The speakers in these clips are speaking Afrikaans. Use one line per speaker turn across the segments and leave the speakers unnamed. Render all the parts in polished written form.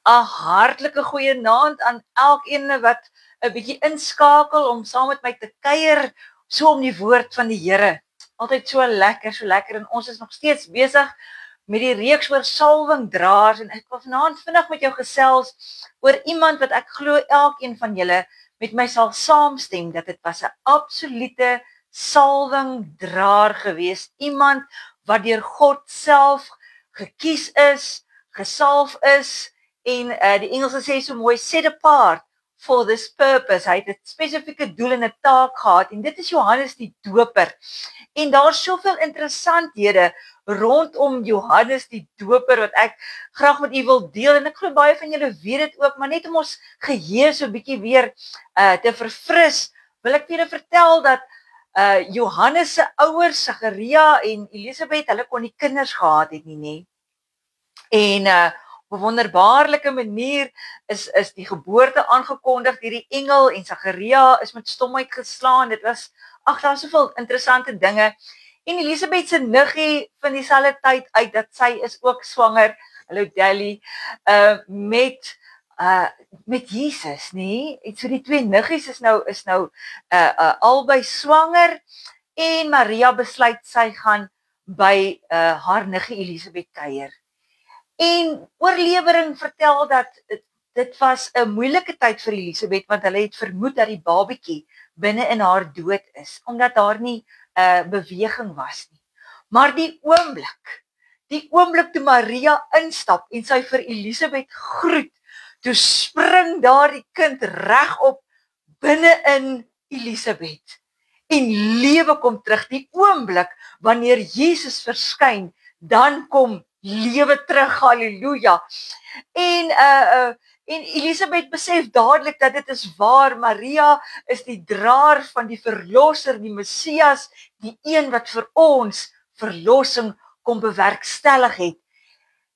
'n hartlike goeienaand aan elkeen wat 'n bietjie inskakel om saam met my te kuier so om die woord van die Here. Altyd so lekker en ons is nog steeds besig met die reeks oor salwingdraers en ek wil vanaand vinnig met jou gesels oor iemand wat ek glo elkeen van julle met my sal saamstem dat dit was 'n absolute salwingdraer gewees, iemand wat deur God self gekies is, gesalf is en die Engelse sê so mooi set apart for this purpose. Hy het 'n spesifieke doel en 'n taak gehad en dit is Johannes die Doper. En daar's soveel interessanthede rondom Johannes die Doper wat ek graag met u wil deel en ek glo baie van julle weet dit ook, maar net om ons geheue so 'n bietjie weer te verfris, wil ek vir julle vertel dat Johannes se ouers, Sagaria en Elisabeth, hulle kon nie kinders gehad het nie. En op 'n wonderbaarlike manier is die geboorte aangekondig deur die engel en Sagaria is met stomheid geslaan. Dit was daar soveel interessante dinge. En Elisabeth se niggie vind dieselfde tyd uit dat sy is ook swanger. Hallo Delly, met Jesus, nee. En so die twee niggies is nou albei swanger en Maria besluit sy gaan by haar niggie Elisabeth kuier. En oorlewering vertel dat dit was 'n moeilike tyd vir Elisabeth want hulle het vermoed dat die babatjie binne in haar dood is omdat daar nie beweging was nie. Maar die oomblik toe Maria instap en sy vir Elisabeth groet, toe spring daardie kind regop binne in Elisabeth. En lewe kom terug. Die oomblik wanneer Jesus verskyn, dan kom lewe terug. Halleluja. En Elisabeth besef dadelik dat dit is waar. Maria is die draer van die verlosser, die Messias, die een wat vir ons verlossing kom bewerkstellig het.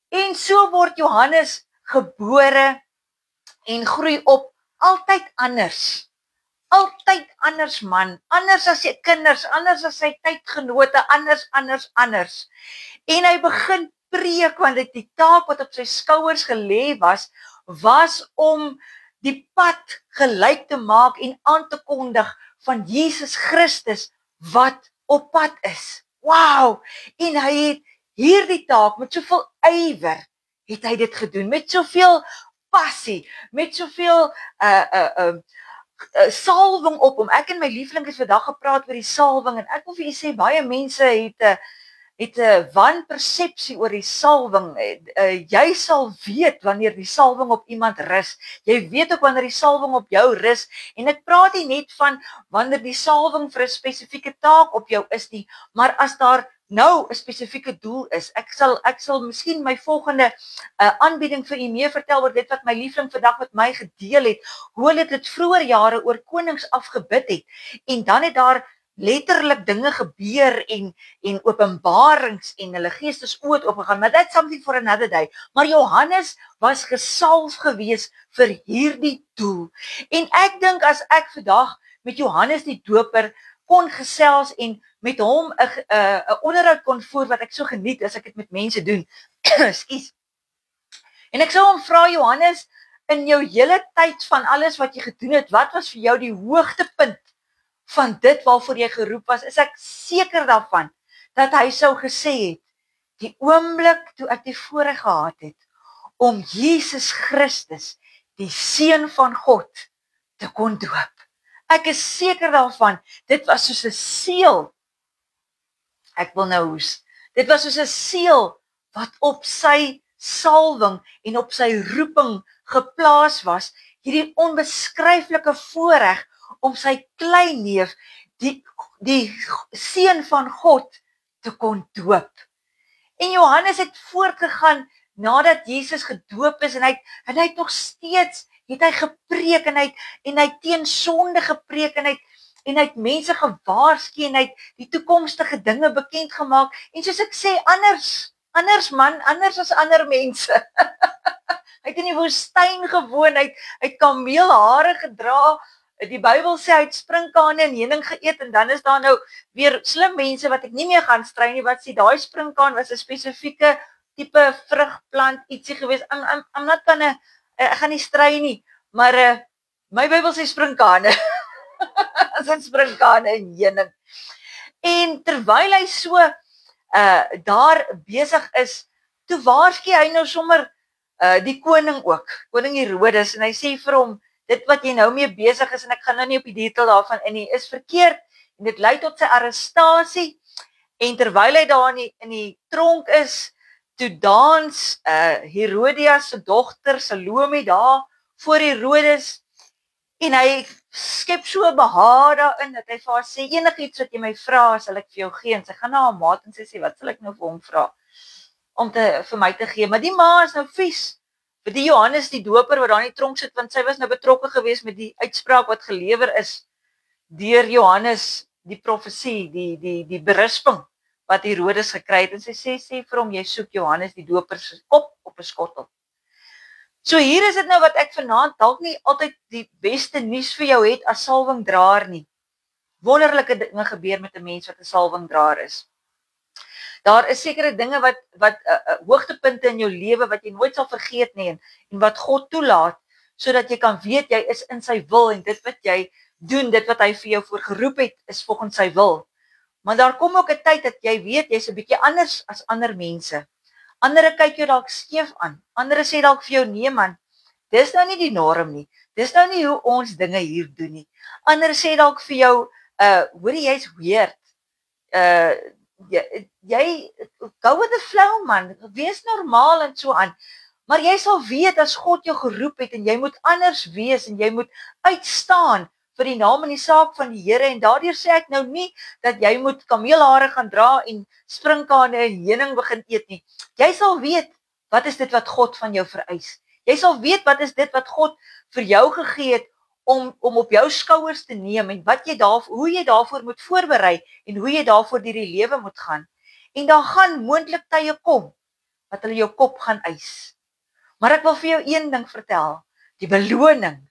En so word Johannes gebore en groei op altyd anders. Altyd anders man, anders as sy kinders, anders as sy tydgenote, anders. En hy begin preek want die taak wat op sy skouers gelê was om die pad gelyk te maak en aan te kondig van Jesus Christus wat op pad is. Wow! En hy het hierdie taak met soveel ywer het hy dit gedoen, met soveel passie, met soveel salwing op hom. Ek en my liefling het vandag gepraat oor die salwing en ek wil vir julle sê baie mense het 'n wanpersepsie oor die salwing. Jy sal weet wanneer die salwing op iemand rus. Jy weet ook wanneer die salwing op jou rus. En ek praat nie net van wanneer die salwing vir 'n spesifieke taak op jou is nie, maar as daar nou 'n spesifieke doel is. Ek sal miskien my volgende aanbieding vir u mee vertel oor dit wat my liefling vandag met my gedeel het, hoe hulle dit vroeër jare oor konings afgebid het. En dan het daar letterlik dinge gebeur en openbarings en hulle geestes oë oopgegaan, maar that's something for another day. Maar Johannes was gesalf gewees vir hierdie doel. En ek dink as ek vandag met Johannes die Doper kon gesels en met hom 'n onderhoud kon voer wat ek so geniet as ek dit met mense doen. Ekskuus. En ek sou hom vra, Johannes, in jou hele tyd van alles wat jy gedoen het, wat was vir jou die hoogtepunt van dit waarvoor jy geroep was? Is ek seker daarvan dat hy sou gesê het, die oomblik toe ek die voorreg gehad het om Jesus Christus, die Seun van God, te kon doop. Ek is seker daarvan, dit was soos 'n seël. Ek wil nou hoes. Dit was soos 'n seël wat op sy salwing en op sy roeping geplaas was, hierdie onbeskryflike voorreg om sy kleinneef, die Seun van God, te kon doop. En Johannes het voortgegaan nadat Jesus gedoop is en hy het nog steeds het hy gepreek en hy teen sonde gepreek en hy het mense gewaarsku en hy het die toekomstige dinge bekend gemaak. En soos ek sê, anders man, anders as ander mense. Hy het in die woestyn gewoon, hy het kameelhare gedra. Die Bybel sê hy het sprinkane en heuning geëet en dan is daar nou weer slim mense wat ek nie meer gaan strei nie wat sê daai sprinkaan was 'n spesifieke tipe vrugplant ietsie gewees. I'm not gonna, ek gaan nie stry nie, maar my Bybel sê sprinkane. As in sprinkane en heuning. En terwyl hy so daar besig is, toe waarsku hy nou sommer die koning ook, koning Herodes, en hy sê vir hom, dit wat jy nou mee besig is, en ek gaan nou nie op die detail daarvan in nie, is verkeerd, en dit lei tot sy arrestasie, en terwyl hy daar in die tronk is, toe dans Herodias se dogter Salome daar voor Herodes, en hy skep so behaag daarin, dat hy vir haar sê, enigiets wat jy my vra, sal ek vir jou gee, en sy gaan na haar maat en sy sê, wat sal ek nou vir hom vra, om vir my te gee, maar die ma is nou vies, vir die Johannes die doper, wat daar in die tronk sit, want sy was nou betrokke gewees met die uitspraak wat gelewer is, deur Johannes, die profesie, die berisping, wat Herodes gekry het, en sy sê vir hom, jy soek Johannes die doper se kop op 'n skottel. So hier is dit nou wat ek vanaand dalk nie altyd die beste nuus vir jou het as salwingdraer nie. Wonderlike dinge gebeur met 'n mens wat 'n salwingdraer is. Daar is sekere dinge wat hoogtepunte in jou lewe wat jy nooit sal vergeet nie, en wat God toelaat, sodat jy kan weet jy is in sy wil, en dit wat jy doen, dit wat hy vir jou voorgeroep het, is volgens sy wil. Maar daar kom ook 'n tyd dat jy weet, jy's 'n bietjie anders as ander mense. Andere kyk jou dalk skeef aan. Andere sê dalk vir jou, nee man, dis nou nie die norm nie. Dis nou nie hoe ons dinge hier doen nie. Andere sê dalk vir jou, hoorie, jy's weird. Jy go with the flow man, wees normaal en so aan. Maar jy sal weet as God jou geroep het, en jy moet anders wees, en jy moet uitstaan vir die naam en die saak van die Here, en daardeur sê ek nou nie, dat jy moet kameelhare gaan dra, en sprinkane en heuning begin eet nie. Jy sal weet, wat is dit wat God van jou vereis. Jy sal weet, wat is dit wat God vir jou gegee het, om op jou skouers te neem, en hoe jy daarvoor moet voorberei, en hoe jy daarvoor deur die lewe moet gaan. En daar gaan moontlik tye kom, wat hulle jou kop gaan eis. Maar ek wil vir jou een ding vertel, die beloning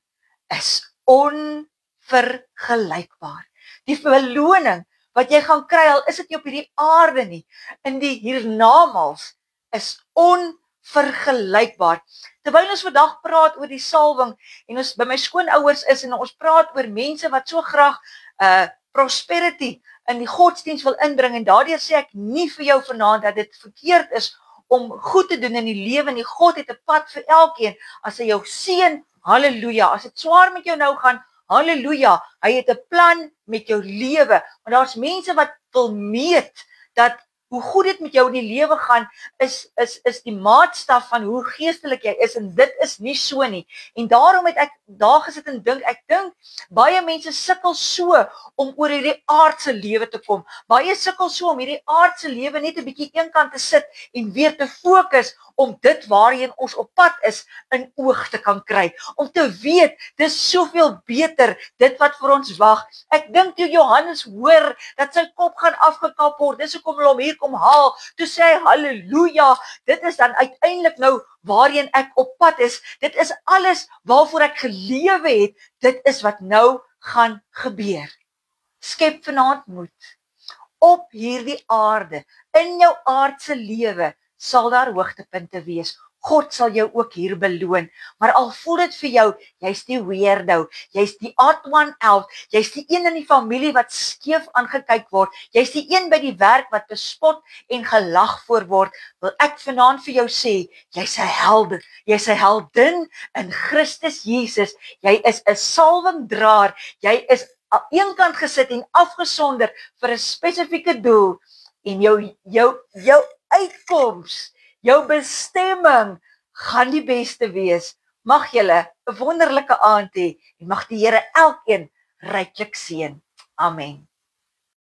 is onvergelykbaar. Die beloning wat jy gaan kry, al is dit nie op hierdie aarde nie, in die hiernamaals, is onvergelykbaar. Terwyl ons vandag praat oor die salwing, en ons by my skoonouers is, en ons praat oor mense wat so graag prosperity in die godsdienst wil inbring, en daardeur sê ek nie vir jou vanaand dat dit verkeerd is om goed te doen in die lewe, en die God het 'n pad vir elkeen. As hy jou seën, halleluja. As dit swaar met jou nou gaan, halleluja. Hy het 'n plan met jou lewe. Maar daar's mense wat wil meet dat hoe goed dit met jou in die lewe gaan, is die maatstaf van hoe geestelik jy is, en dit is nie so nie. En daarom het ek daar gesit en dink, ek dink, baie mense sukkel so om oor hierdie aardse lewe te kom. Baie sukkel so om hierdie aardse lewe net 'n bietjie eenkant te sit, en weer te fokus om dit waarheen ons op pad is, in oog te kan kry. Om te weet, dis soveel beter, dit wat vir ons wag. Ek dink toe Johannes hoor, dat sy kop gaan afgekap word, dis hoekom hulle hom hier kom haal, toe sê hy, halleluja, dit is dan uiteindelik nou waarheen ek op pad is, dit is alles waarvoor ek gelewe het, dit is wat nou gaan gebeur. Skep vanaand moed. Op hierdie aarde, in jou aardse lewe, sal daar hoogtepunte wees. God sal jou ook hier beloon, maar al voel dit vir jou, jy's die weirdo, jy's die odd one out, jy's die een in die familie wat skeef aangekyk word, jy's die een by die werk wat bespot en gelag voor word, wil ek vanaand vir jou sê, jy's 'n held, jy's 'n heldin in Christus Jesus, jy is 'n salwingdraer, jy is aan een kant gesit en afgesonder vir 'n spesifieke doel, en jou uitkoms, jou bestemming gaan die beste wees. Mag julle 'n wonderlike aand hê, en mag die Here elkeen ryklik seën. Amen.